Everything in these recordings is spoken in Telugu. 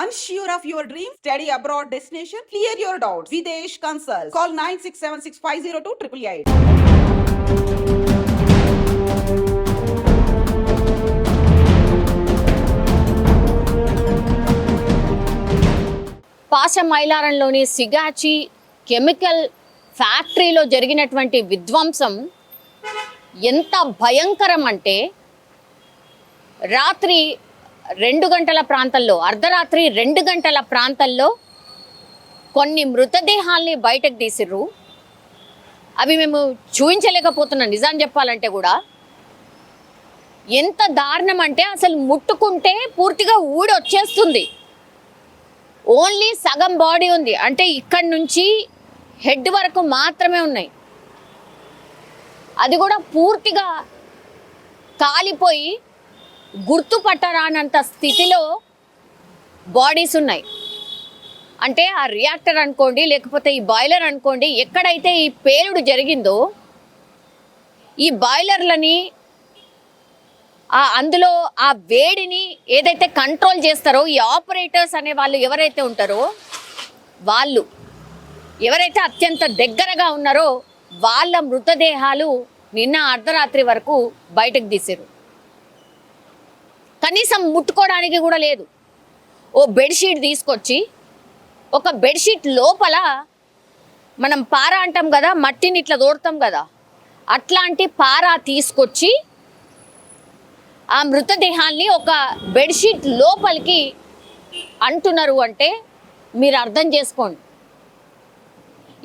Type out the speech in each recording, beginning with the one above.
Unsure of your dream? Study abroad destination? Clear your doubts. Videsh Consult. Call 9676502888. పాశమైలారంలోని సిగాచి కెమికల్ ఫ్యాక్టరీలో జరిగినటువంటి విధ్వంసం ఎంత భయంకరం అంటే రాత్రి 2 గంటల ప్రాంతంలో అర్ధరాత్రి 2 గంటల ప్రాంతంలో కొన్ని మృతదేహాల్ని బయటకు తీసిర్రు. అవి మేము చూపించలేకపోతున్నాం నిజం చెప్పాలంటే కూడా. ఎంత దారుణం అంటే అసలు ముట్టుకుంటే పూర్తిగా ఊడి వచ్చేస్తుంది. ఓన్లీ సగం బాడీ ఉంది, అంటే ఇక్కడి నుంచి హెడ్ వరకు మాత్రమే ఉన్నాయి. అది కూడా పూర్తిగా కాలిపోయి గుర్తుపట్టరానంత స్థితిలో బాడీస్ ఉన్నాయి. అంటే ఆ రియాక్టర్ అనుకోండి, లేకపోతే ఈ బాయిలర్ అనుకోండి, ఎక్కడైతే ఈ పేలుడు జరిగిందో ఈ బాయిలర్లని అందులో ఆ వేడిని ఏదైతే కంట్రోల్ చేస్తారో ఈ ఆపరేటర్స్ అనే వాళ్ళు ఎవరైతే ఉంటారో, వాళ్ళు ఎవరైతే అత్యంత దగ్గరగా ఉన్నారో వాళ్ళ మృతదేహాలు నిన్న అర్ధరాత్రి వరకు బయటకు తీసారు. కనీసం ముట్టుకోవడానికి కూడా లేదు. ఓ బెడ్షీట్ తీసుకొచ్చి, ఒక బెడ్షీట్ లోపల మనం పార అంటాం కదా, మట్టిని ఇట్లా తోడతాం కదా, అట్లాంటి పార తీసుకొచ్చి ఆ మృతదేహాల్ని ఒక బెడ్షీట్ లోపలికి అంటున్నారు. అంటే మీరు అర్థం చేసుకోండి.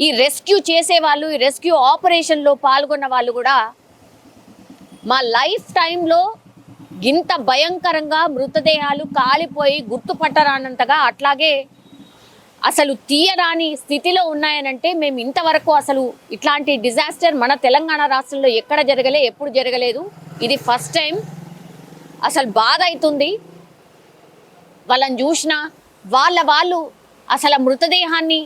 ఈ రెస్క్యూ చేసేవాళ్ళు, ఈ రెస్క్యూ ఆపరేషన్లో పాల్గొన్న వాళ్ళు కూడా మా లైఫ్ టైంలో ఇంత భయంకరంగా మృతదేహాలు కాలిపోయి గుర్తుపట్టరానంతగా, అట్లాగే అసలు తీయరాని స్థితిలో ఉన్నాయనంటే మేము ఇంతవరకు అసలు ఇట్లాంటి డిజాస్టర్ మన తెలంగాణ రాష్ట్రంలో ఎక్కడ జరగలే, ఎప్పుడు జరగలేదు. ఇది ఫస్ట్ టైం. అసలు బాధ అవుతుంది వాళ్ళని చూసినా. వాళ్ళు అసలు మృతదేహాన్ని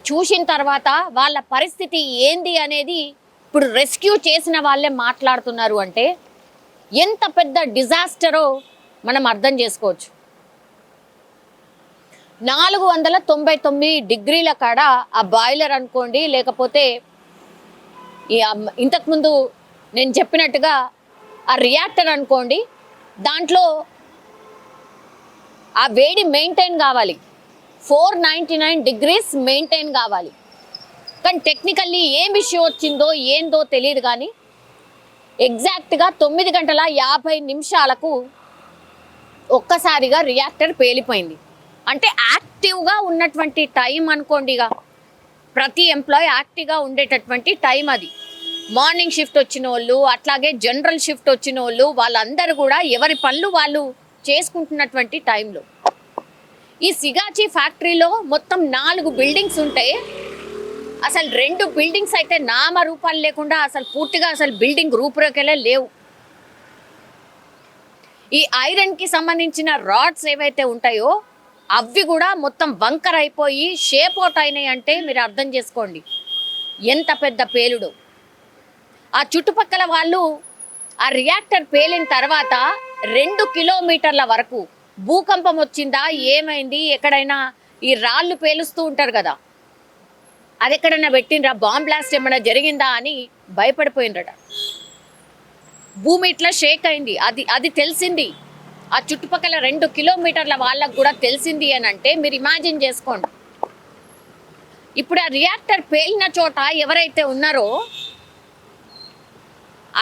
చూసిన తర్వాత వాళ్ళ పరిస్థితి ఏంది అనేది ఇప్పుడు రెస్క్యూ చేసిన వాళ్ళే మాట్లాడుతున్నారు. అంటే ఎంత పెద్ద డిజాస్టరో మనం అర్థం చేసుకోవచ్చు. 499 డిగ్రీల కాడ ఆ బాయిలర్ అనుకోండి, లేకపోతే ఇంతకుముందు నేను చెప్పినట్టుగా ఆ రియాక్టర్ అనుకోండి, దాంట్లో ఆ వేడి మెయింటైన్ కావాలి. 499 డిగ్రీస్ మెయింటైన్ కావాలి. కానీ టెక్నికల్లీ ఏం ఇష్యూ వచ్చిందో ఏందో తెలియదు, కానీ ఎగ్జాక్ట్గా 9:50 ఒక్కసారిగా రియాక్టర్ పేలిపోయింది. అంటే యాక్టివ్గా ఉన్నటువంటి టైం అనుకోండి, ఇక ప్రతి ఎంప్లాయీ యాక్టివ్గా ఉండేటటువంటి టైం అది. మార్నింగ్ షిఫ్ట్ వచ్చిన వాళ్ళు, అట్లాగే జనరల్ షిఫ్ట్ వచ్చిన వాళ్ళు, వాళ్ళందరూ కూడా ఎవరి పనులు వాళ్ళు చేసుకుంటున్నటువంటి టైంలో ఈ సిగాచి ఫ్యాక్టరీలో మొత్తం 4 బిల్డింగ్స్ ఉంటాయి. అసలు 2 బిల్డింగ్స్ అయితే నామరూపాలు లేకుండా అసలు పూర్తిగా అసలు బిల్డింగ్ రూపురేఖలే లేవు. ఈ ఐరన్కి సంబంధించిన రాడ్స్ ఏవైతే ఉంటాయో అవి కూడా మొత్తం వంకర్ అయిపోయి షేప్ అవుట్ అయినాయి. అంటే మీరు అర్థం చేసుకోండి ఎంత పెద్ద పేలుడు. ఆ చుట్టుపక్కల వాళ్ళు ఆ రియాక్టర్ పేలిన తర్వాత 2 కిలోమీటర్ల వరకు భూకంపం వచ్చిందా, ఏమైంది, ఎక్కడైనా ఈ రాళ్ళు పేలుస్తూ ఉంటారు కదా, అది ఎక్కడైనా పెట్టినరా, బాంబ్ బ్లాస్ట్ ఏమైనా జరిగిందా అని భయపడిపోయినరట. భూమి ఇట్లా షేక్ అయింది. అది తెలిసింది ఆ చుట్టుపక్కల 2 కిలోమీటర్ల వాళ్ళకు కూడా తెలిసింది అని అంటే మీరు ఇమాజిన్ చేసుకోండి. ఇప్పుడు ఆ రియాక్టర్ పేలిన చోట ఎవరైతే ఉన్నారో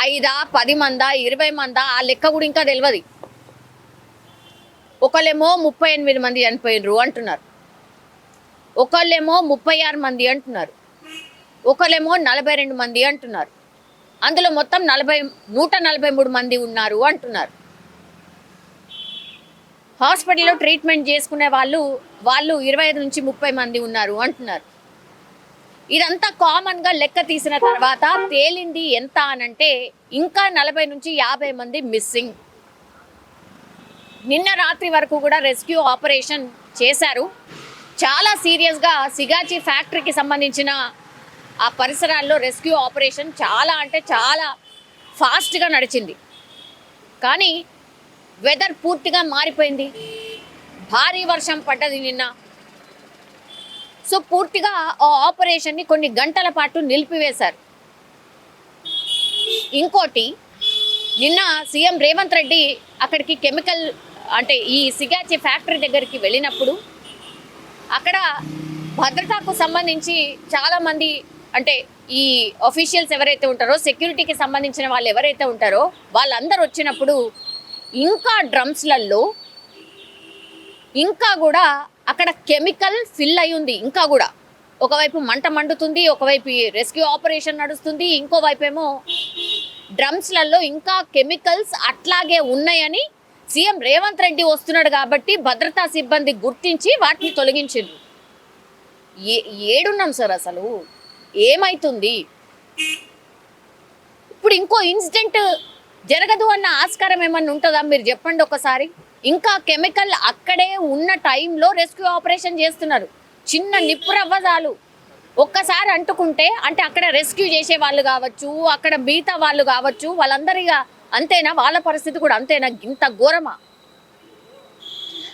5, 10 మందా, 20 మందా, ఆ లెక్క కూడా ఇంకా తెలియదు. ఒకళ్ళేమో 38 మంది చనిపోయినరు అంటున్నారు, ఒకళ్ళేమో 36 మంది అంటున్నారు, ఒకళ్ళేమో 42 మంది అంటున్నారు. అందులో మొత్తం 143 మంది ఉన్నారు అంటున్నారు. హాస్పిటల్లో ట్రీట్మెంట్ చేసుకునే వాళ్ళు 25 నుంచి 30 మంది ఉన్నారు అంటున్నారు. ఇదంతా కామన్గా లెక్క తీసిన తర్వాత తేలింది ఎంత అనంటే ఇంకా 40 నుంచి 50 మంది మిస్సింగ్. నిన్న రాత్రి వరకు కూడా రెస్క్యూ ఆపరేషన్ చేశారు. చాలా సీరియస్గా సిగాచి ఫ్యాక్టరీకి సంబంధించిన ఆ పరిసరాల్లో రెస్క్యూ ఆపరేషన్ చాలా అంటే చాలా ఫాస్ట్గా నడిచింది. కానీ వెదర్ పూర్తిగా మారిపోయింది. భారీ వర్షం పడ్డది నిన్న. సో పూర్తిగా ఆ ఆపరేషన్ని కొన్ని గంటల పాటు నిలిపివేశారు. ఇంకోటి, నిన్న సీఎం రేవంత్ రెడ్డి అక్కడికి కెమికల్ అంటే ఈ సిగాచి ఫ్యాక్టరీ దగ్గరికి వెళ్ళినప్పుడు అక్కడ భద్రతకు సంబంధించి చాలామంది అంటే ఈ అఫీషియల్స్ ఎవరైతే ఉంటారో, సెక్యూరిటీకి సంబంధించిన వాళ్ళు ఎవరైతే ఉంటారో వాళ్ళందరూ వచ్చినప్పుడు ఇంకా డ్రమ్స్లలో ఇంకా కూడా అక్కడ కెమికల్ ఫిల్ అయి ఉంది. ఇంకా కూడా ఒకవైపు మంట మండుతుంది, ఒకవైపు రెస్క్యూ ఆపరేషన్ నడుస్తుంది, ఇంకోవైపు ఏమో డ్రమ్స్లలో ఇంకా కెమికల్స్ అట్లాగే ఉన్నాయని సీఎం రేవంత్ రెడ్డి వస్తున్నాడు కాబట్టి భద్రతా సిబ్బంది గుర్తించి వాటిని తొలగించారు. ఏడున్నాం సార్, అసలు ఏమైతుంది? ఇప్పుడు ఇంకో ఇన్సిడెంట్ జరగదు అన్న ఆస్కారం ఏమన్నా ఉంటుందా? మీరు చెప్పండి ఒకసారి. ఇంకా కెమికల్ అక్కడే ఉన్న టైంలో రెస్క్యూ ఆపరేషన్ చేస్తున్నారు. చిన్న నిప్పురవ్వ చాలు ఒక్కసారి అంటుకుంటే, అంటే అక్కడ రెస్క్యూ చేసే వాళ్ళు కావచ్చు, అక్కడ మిగతా వాళ్ళు కావచ్చు, వాళ్ళందరిగా అంతేనా? వాళ్ళ పరిస్థితి కూడా అంతేనా? ఇంత ఘోరమా?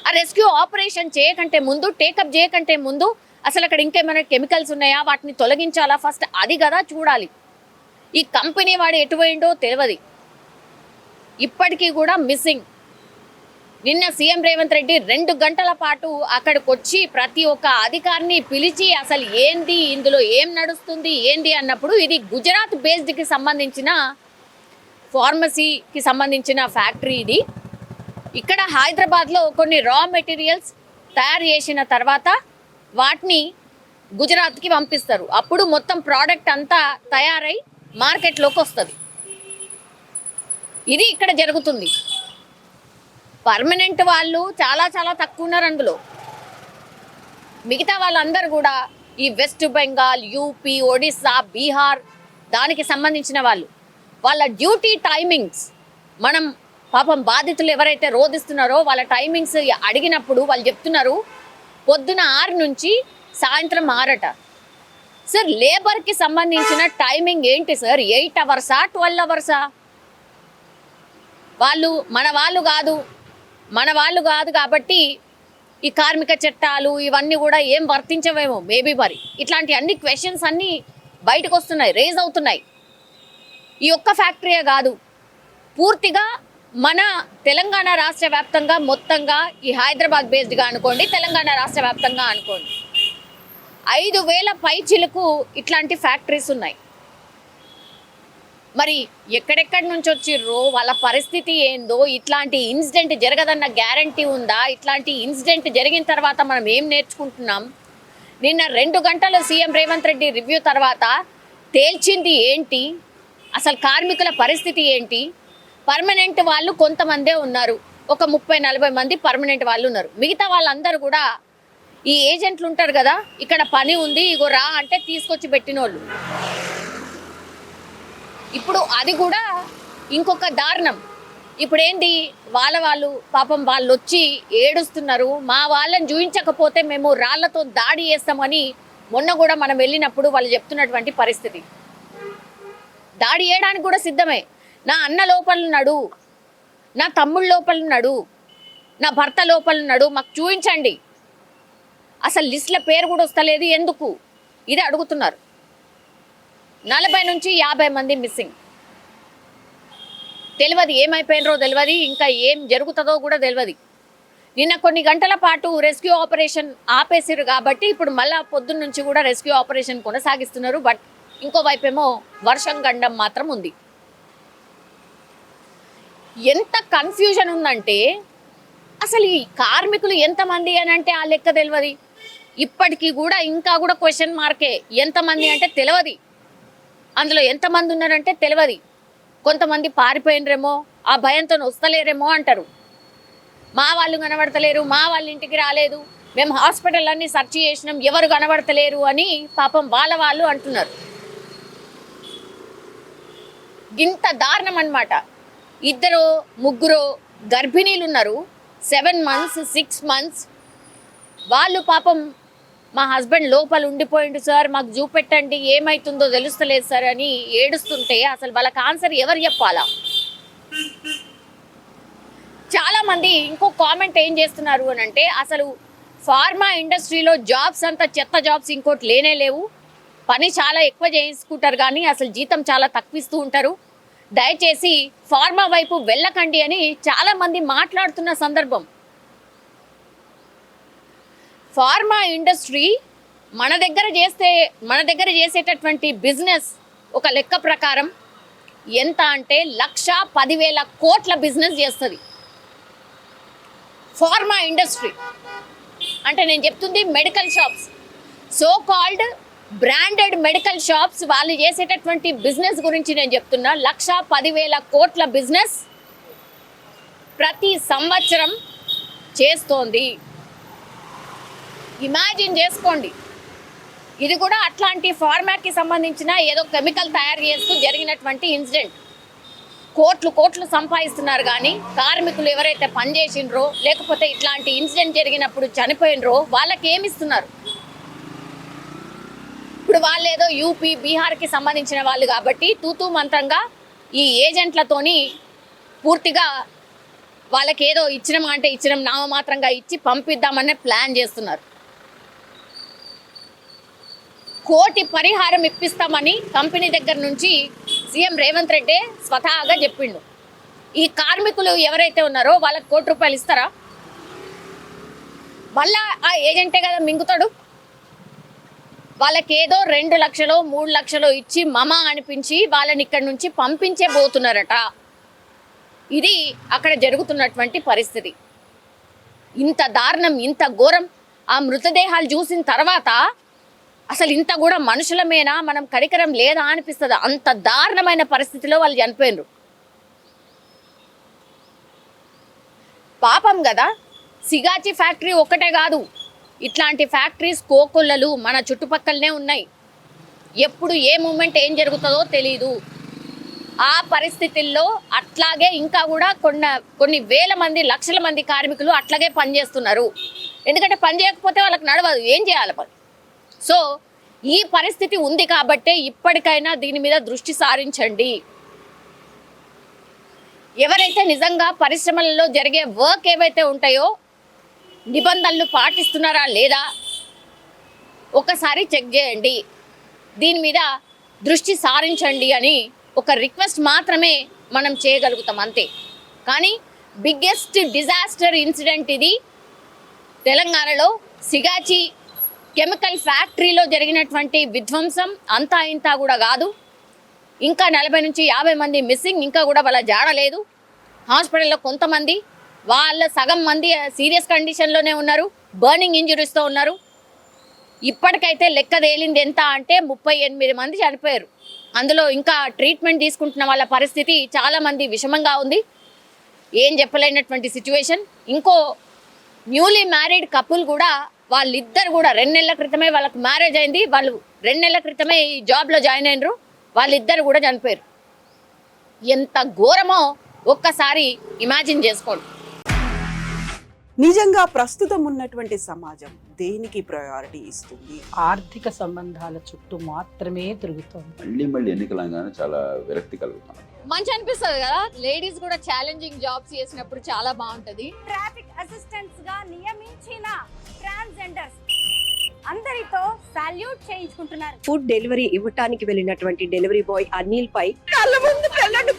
ఆ రెస్క్యూ ఆపరేషన్ చేయకంటే ముందు, టేకప్ చేయకంటే ముందు అసలు అక్కడ ఇంకేమైనా కెమికల్స్ ఉన్నాయా, వాటిని తొలగించాలా ఫస్ట్, అది కదా చూడాలి. ఈ కంపెనీ వాడు ఎటుపోయిండో తెలియదు, ఇప్పటికీ కూడా మిస్సింగ్. నిన్న సీఎం రేవంత్ రెడ్డి 2 గంటల పాటు అక్కడికి వచ్చి ప్రతి ఒక్క అధికారిని పిలిచి అసలు ఏంది, ఇందులో ఏం నడుస్తుంది ఏంది అన్నప్పుడు, ఇది గుజరాత్ బేస్డ్కి సంబంధించిన ఫార్మసీకి సంబంధించిన ఫ్యాక్టరీ ఇది. ఇక్కడ హైదరాబాద్లో కొన్ని రా మెటీరియల్స్ తయారు చేసిన తర్వాత వాటిని గుజరాత్కి పంపిస్తారు. అప్పుడు మొత్తం ప్రోడక్ట్ అంతా తయారై మార్కెట్లోకి వస్తుంది. ఇది ఇక్కడ జరుగుతుంది. పర్మనెంట్ వాళ్ళు చాలా చాలా తక్కువ ఉన్నారు అందులో. మిగతా వాళ్ళందరూ కూడా ఈ వెస్ట్ బెంగాల్, యూపీ, ఒడిస్సా, బీహార్ దానికి సంబంధించిన వాళ్ళు. వాళ్ళ డ్యూటీ టైమింగ్స్ మనం పాపం బాధితులు ఎవరైతే రోధిస్తున్నారో వాళ్ళ టైమింగ్స్ అడిగినప్పుడు వాళ్ళు చెప్తున్నారు పొద్దున 6 నుంచి సాయంత్రం 6 సార్. లేబర్కి సంబంధించిన టైమింగ్ ఏంటి సార్? 8 అవర్సా, 12 అవర్సా? వాళ్ళు మన వాళ్ళు కాదు కాబట్టి ఈ కార్మిక చట్టాలు ఇవన్నీ కూడా ఏం వర్తించవేమో మేబీ. మరి ఇట్లాంటి అన్ని క్వశ్చన్స్ అన్నీ బయటకు వస్తున్నాయి, రేజ్ అవుతున్నాయి. ఈ ఒక్క ఫ్యాక్టరీయే కాదు, పూర్తిగా మన తెలంగాణ రాష్ట్ర వ్యాప్తంగా మొత్తంగా ఈ హైదరాబాద్ బేస్డ్గా అనుకోండి, తెలంగాణ రాష్ట్ర వ్యాప్తంగా అనుకోండి, 5,000 పైచిలకు ఇట్లాంటి ఫ్యాక్టరీస్ ఉన్నాయి. మరి ఎక్కడెక్కడి నుంచి వచ్చిర్రో, వాళ్ళ పరిస్థితి ఏందో, ఇట్లాంటి ఇన్సిడెంట్ జరగదన్న గ్యారంటీ ఉందా? ఇట్లాంటి ఇన్సిడెంట్ జరిగిన తర్వాత మనం ఏం నేర్చుకుంటున్నాం? నిన్న 2 గంటలు సీఎం రేవంత్ రెడ్డి రివ్యూ తర్వాత తేల్చింది ఏంటి? అసలు కార్మికుల పరిస్థితి ఏంటి? పర్మనెంట్ వాళ్ళు కొంతమందే ఉన్నారు, ఒక 30-40 మంది పర్మనెంట్ వాళ్ళు ఉన్నారు. మిగతా వాళ్ళందరూ కూడా ఈ ఏజెంట్లు ఉంటారు కదా, ఇక్కడ పని ఉంది ఇగో రా అంటే తీసుకొచ్చి పెట్టినోళ్ళు. ఇప్పుడు అది కూడా ఇంకొక దారుణం. ఇప్పుడు ఏంటి, వాళ్ళు పాపం వాళ్ళు వచ్చి ఏడుస్తున్నారు, మా వాళ్ళని చూపించకపోతే మేము రాళ్లతో దాడి చేస్తామని. మొన్న కూడా మనం వెళ్ళినప్పుడు వాళ్ళు చెప్తున్నటువంటి పరిస్థితి. దాడి చేయడానికి కూడా సిద్ధమే. నా అన్న లోపలున్నాడు, నా తమ్ముడు లోపలున్నాడు, నా భర్త లోపలున్నాడు, మాకు చూపించండి. అసలు లిస్టుల పేరు కూడా వస్తలేదు, ఎందుకు? ఇది అడుగుతున్నారు. 40 నుంచి 50 మంది మిస్సింగ్. తెలియదు ఏమైపోయినరో, తెలియదు ఇంకా ఏం జరుగుతుందో కూడా తెలియదు. నిన్న కొన్ని గంటల పాటు రెస్క్యూ ఆపరేషన్ ఆపేసారు కాబట్టి ఇప్పుడు మళ్ళీ పొద్దున్న నుంచి కూడా రెస్క్యూ ఆపరేషన్ కొనసాగిస్తున్నారు. బట్ ఇంకోవైపు ఏమో వర్షం గండం మాత్రం ఉంది. ఎంత కన్ఫ్యూజన్ ఉందంటే అసలు ఈ కార్మికులు ఎంతమంది అని అంటే ఆ లెక్క తెలియదు. ఇప్పటికీ కూడా ఇంకా కూడా క్వశ్చన్ మార్కే. ఎంతమంది అంటే తెలియదు, అందులో ఎంతమంది ఉన్నారంటే తెలియదు. కొంతమంది పారిపోయినరేమో, ఆ భయంతో వస్తలేరేమో అంటారు. మా వాళ్ళు కనబడతలేరు, మా వాళ్ళ ఇంటికి రాలేదు, మేము హాస్పిటల్ అన్ని సెర్చ్ చేసినాం, ఎవరు కనబడతలేరు అని పాపం వాళ్ళు అంటున్నారు. ఇంత దారుణం అన్నమాట. 2-3 గర్భిణీలు ఉన్నారు, 7 months 6 months. వాళ్ళు పాపం మా హస్బెండ్ లోపల ఉండిపోయిండు సార్, మాకు చూపెట్టండి ఏమవుతుందో తెలుస్తలేదు సార్ అని ఏడుస్తుంటే అసలు వాళ్ళకి ఆన్సర్ ఎవరు చెప్పాలా? చాలా మంది ఇంకో కామెంట్ ఏం చేస్తున్నారు అని అంటే, అసలు ఫార్మా ఇండస్ట్రీలో జాబ్స్ అంతా చెత్త జాబ్స్ ఇంకోటి లేనే లేవు, పని చాలా ఎక్కువ చేసుకుంటారు కానీ అసలు జీతం చాలా తక్కువ ఇస్తూ ఉంటారు, దయచేసి ఫార్మా వైపు వెళ్ళకండి అని చాలా మంది మాట్లాడుతున్న సందర్భం. ఫార్మా ఇండస్ట్రీ మన దగ్గర చేసేటటువంటి బిజినెస్ ఒక లెక్క ప్రకారం ఎంత అంటే 1,10,000 కోట్ల బిజినెస్ చేస్తుంది ఫార్మా ఇండస్ట్రీ. అంటే నేను చెప్తుంది medical shops, so called branded medical shops, వాళ్ళు చేసేటటువంటి బిజినెస్ గురించి నేను చెప్తున్నా. 1,10,000 కోట్ల బిజినెస్ ప్రతి సంవత్సరం చేస్తోంది. ఇమాజిన్ చేసుకోండి, ఇది కూడా అట్లాంటి ఫార్మాకి సంబంధించిన ఏదో కెమికల్ తయారు చేస్తూ జరిగినటువంటి ఇన్సిడెంట్. కోట్లు సంపాదిస్తున్నారు కానీ కార్మికులు ఎవరైతే పనిచేసినరో లేకపోతే ఇట్లాంటి ఇన్సిడెంట్ జరిగినప్పుడు చనిపోయినరో వాళ్ళకి ఏమి ఇస్తున్నారు? ఇప్పుడు వాళ్ళు ఏదో యూపీ బీహార్కి సంబంధించిన వాళ్ళు కాబట్టి తూతూ మంత్రంగా ఈ ఏజెంట్లతోని పూర్తిగా వాళ్ళకి ఏదో ఇచ్చినాం అంటే ఇచ్చినాం నామమాత్రంగా ఇచ్చి పంపిద్దామనే ప్లాన్ చేస్తున్నారు. 1 కోటి పరిహారం ఇప్పిస్తామని కంపెనీ దగ్గర నుంచి సీఎం రేవంత్ రెడ్డి స్వతహాగా చెప్పిండు. ఈ కార్మికులు ఎవరైతే ఉన్నారో వాళ్ళకి 1 కోటి రూపాయలు ఇస్తారా? మళ్ళా ఆ ఏజెంటే కదా మింగుతాడు. వాళ్ళకి ఏదో 2 లక్షలు 3 లక్షలు ఇచ్చి మమ అనిపించి వాళ్ళని ఇక్కడి నుంచి పంపించబోతున్నారట. ఇది అక్కడ జరుగుతున్నటువంటి పరిస్థితి. ఇంత దారుణం, ఇంత ఘోరం. ఆ మృతదేహాలు చూసిన తర్వాత అసలు ఇంత కూడా మనుషులమేనా, మనం కనికరం లేదా అనిపిస్తుంది. అంత దారుణమైన పరిస్థితిలో వాళ్ళు చనిపోయినరు. పాపం కదా. సిగాచి ఫ్యాక్టరీ ఒక్కటే కాదు, ఇట్లాంటి ఫ్యాక్టరీస్ కోకొల్లలు మన చుట్టుపక్కలనే ఉన్నాయి. ఎప్పుడు ఏ మూమెంట్ ఏం జరుగుతుందో తెలీదు. ఆ పరిస్థితుల్లో అట్లాగే ఇంకా కూడా కొన్ని వేల మంది, లక్షల మంది కార్మికులు అట్లాగే పనిచేస్తున్నారు. ఎందుకంటే పని చేయకపోతే వాళ్ళకి నడవదు, ఏం చేయాలి పని. సో ఈ పరిస్థితి ఉంది కాబట్టే ఇప్పటికైనా దీని మీద దృష్టి సారించండి. ఎవరైతే నిజంగా పరిశ్రమలలో జరిగే వర్క్ ఏవైతే ఉంటాయో నిబంధనలు పాటిస్తున్నారా లేదా ఒకసారి చెక్ చేయండి, దీని మీద దృష్టి సారించండి అని ఒక రిక్వెస్ట్ మాత్రమే మనం చేయగలుగుతాం అంతే. కానీ బిగ్గెస్ట్ డిజాస్టర్ ఇన్సిడెంట్ ఇది తెలంగాణలో. సిగాచి కెమికల్ ఫ్యాక్టరీలో జరిగినటువంటి విధ్వంసం అంతా ఇంతా కూడా కాదు. ఇంకా 40 నుంచి 50 మంది మిస్సింగ్, ఇంకా కూడా వాళ్ళ జాడలేదు. హాస్పిటల్లో కొంతమంది, వాళ్ళ సగం మంది సీరియస్ కండిషన్లోనే ఉన్నారు, బర్నింగ్ ఇంజురీస్తో ఉన్నారు. ఇప్పటికైతే లెక్క తేలింది ఎంత అంటే 38 మంది చనిపోయారు. అందులో ఇంకా ట్రీట్మెంట్ తీసుకుంటున్న వాళ్ళ పరిస్థితి చాలామంది విషమంగా ఉంది. ఏం చెప్పలేనటువంటి సిచ్యువేషన్. ఇంకో న్యూలీ మ్యారీడ్ కపుల్ కూడా, వాళ్ళిద్దరు కూడా 2 నెలల క్రితమే వాళ్ళకి మ్యారేజ్ అయింది. వాళ్ళు 2 నెలల క్రితమే ఈ జాబ్లో జాయిన్ అయినరు. వాళ్ళిద్దరు కూడా చనిపోయారు. ఎంత ఘోరమో ఒక్కసారి ఇమాజిన్ చేసుకోండి. నిజంగా ప్రస్తుతం ఉన్నటువంటి సమాజం దేనికి ప్రయారిటీ ఇస్తుంది? ఆర్థిక సంబంధాల చుట్టూ మాత్రమే తిరుగుతోంది. మళ్ళీ ఎన్నికలంగానే చాలా విరక్తి కలుగుతాను. మంచి అనిపిస్తుంది కదా, లేడీస్ కూడా ఛాలెంజింగ్ జాబ్స్ చేసినప్పుడు చాలా బాగుంటది. ట్రాఫిక్ అసిస్టెంట్స్ గా నియమించిన ట్రాన్స్జెండర్స్ అందరితో సాల్యూట్ చేయించుకుంటున్నారు. ఫుడ్ డెలివరీ ఇవ్వటానికి వెళ్ళినటువంటి డెలివరీ బాయ్ అనిల్ పై కళ్ళ ముందు పెళ్ళండి